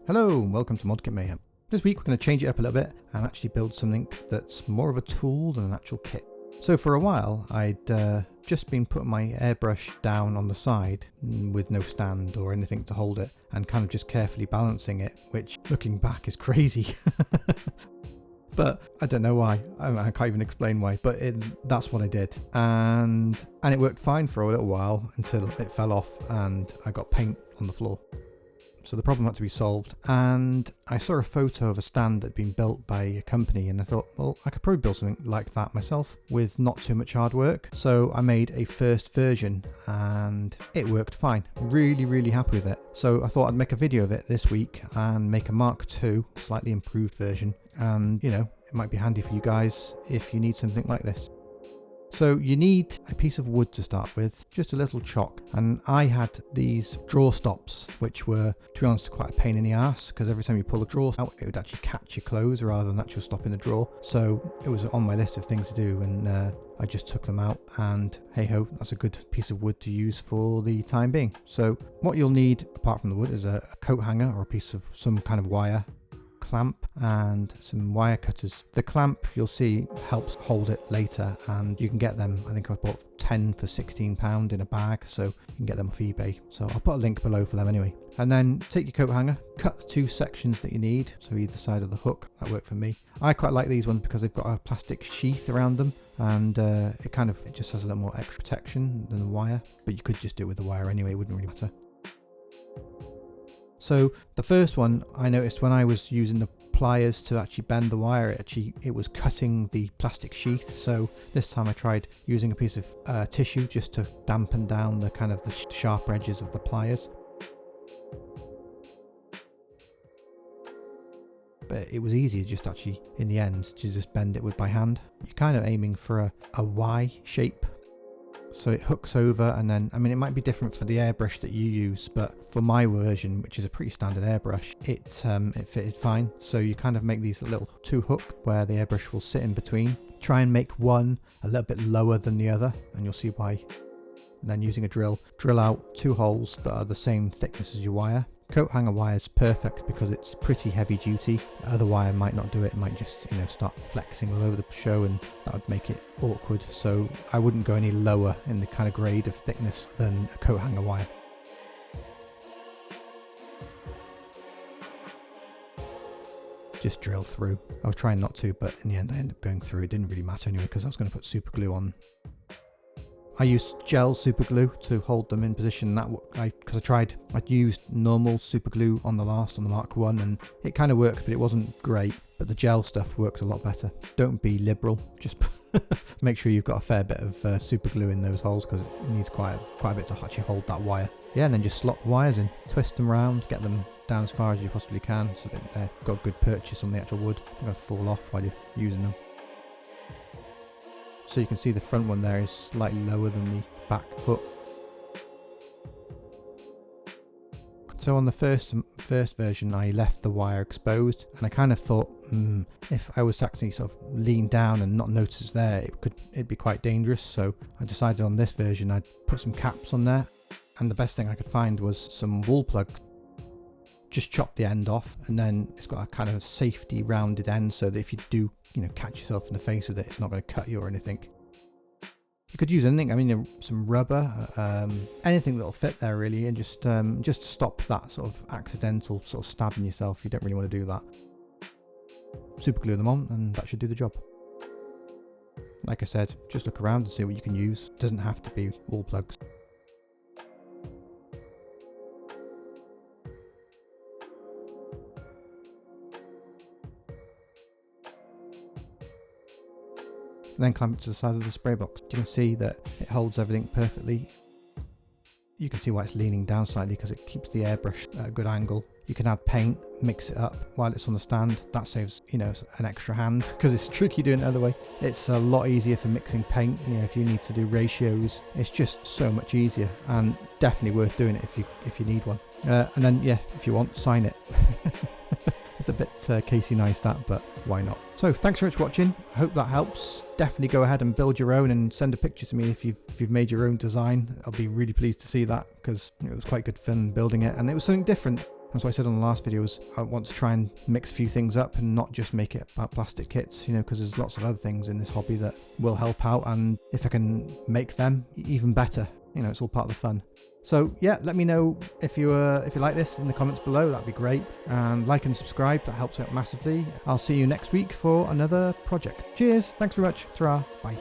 Hello and welcome to ModKit Mayhem. This week we're going to change it up a little bit and actually build something that's more of a tool than an actual kit. So for a while I'd just been putting my airbrush down on the side with no stand or anything to hold it and kind of just carefully balancing it, which looking back is crazy. But I don't know why. I can't even explain why, but that's what I did. And it worked fine for a little while until it fell off and I got paint on the floor. So the problem had to be solved, and I saw a photo of a stand that had been built by a company, and I thought, well, I could probably build something like that myself with not too much hard work. So I made a first version and it worked fine. Really happy with it. So I thought I'd make a video of it this week and make a Mark II, slightly improved version. And you know, it might be handy for you guys if you need something like this. So you need a piece of wood to start with, just a little chalk, and I had these drawer stops, which were, to be honest, quite a pain in the ass, because every time you pull a drawer out it would actually catch your clothes rather than actually stop in the drawer. So it was on my list of things to do, and I just took them out, and hey ho, that's a good piece of wood to use for the time being. So what you'll need apart from the wood is a coat hanger or a piece of some kind of wire, clamp, and some wire cutters. The clamp, you'll see, helps hold it later, and you can get them, I think I bought 10 for £16 in a bag, so you can get them off eBay. So I'll put a link below for them anyway. And then take your coat hanger, cut the two sections that you need, so either side of the hook. That worked for me. I quite like these ones because they've got a plastic sheath around them, and it just has a little more extra protection than the wire, but you could just do it with the wire anyway, it wouldn't really matter. So the first one, I noticed when I was using the pliers to actually bend the wire, it was cutting the plastic sheath. So this time I tried using a piece of tissue just to dampen down the kind of the sharp edges of the pliers. But it was easier just actually in the end to just bend it by hand. You're kind of aiming for a Y shape. So it hooks over, and then, I mean, it might be different for the airbrush that you use, but for my version, which is a pretty standard airbrush, it fitted fine. So you kind of make these little two hook where the airbrush will sit in between. Try and make one a little bit lower than the other, and you'll see why. And then using a drill out two holes that are the same thickness as your wire. Coat hanger wire is perfect because it's pretty heavy duty. Other wire might not do it. It might just, you know, start flexing all over the show, and that would make it awkward. So I wouldn't go any lower in the kind of grade of thickness than a coat hanger wire. Just drill through. I was trying not to, but in the end I ended up going through. It didn't really matter anyway because I was going to put super glue on. I used gel super glue to hold them in position. Because I'd used normal super glue on the Mark I, and it kind of worked, but it wasn't great. But the gel stuff works a lot better. Don't be liberal. Just make sure you've got a fair bit of super glue in those holes, because it needs quite a bit to actually hold that wire. Yeah, and then just slot the wires in, twist them around, get them down as far as you possibly can, so that they've got good purchase on the actual wood. They're going to fall off while you're using them. So you can see the front one there is slightly lower than the back hook. So on the first version I left the wire exposed, and I kind of thought, if I was to actually sort of lean down and not notice it's there, it'd be quite dangerous. So I decided on this version I'd put some caps on there, and the best thing I could find was some wool plugs. Just chop the end off, and then it's got a kind of safety rounded end, so that if you do, you know, catch yourself in the face with it, it's not going to cut you or anything. You could use anything, I mean, some rubber, anything that'll fit there really, and just to stop that sort of accidental sort of stabbing yourself. You don't really want to do that. Super glue them on, and that should do the job. Like I said, just look around and see what you can use. Doesn't have to be wall plugs. And then clamp it to the side of the spray box. You can see that it holds everything perfectly. You can see why it's leaning down slightly, because it keeps the airbrush at a good angle. You can add paint, mix it up while it's on the stand. That saves, you know, an extra hand, because it's tricky doing it the other way. It's a lot easier for mixing paint. You know, if you need to do ratios, it's just so much easier, and definitely worth doing it if you need one. And then, yeah, if you want, sign it. It's a bit Casey Neistat, but why not? So thanks very much for watching. I hope that helps. Definitely go ahead and build your own and send a picture to me if you've made your own design. I'll be really pleased to see that, because it was quite good fun building it, and it was something different. As I said on the last video, is I want to try and mix a few things up and not just make it about plastic kits, you know, because there's lots of other things in this hobby that will help out, and if I can make them even better, you know, it's all part of the fun. So yeah, let me know if you like this in the comments below. That'd be great. And like and subscribe, that helps out massively. I'll see you next week for another project. Cheers, thanks very much, ta-ra, bye.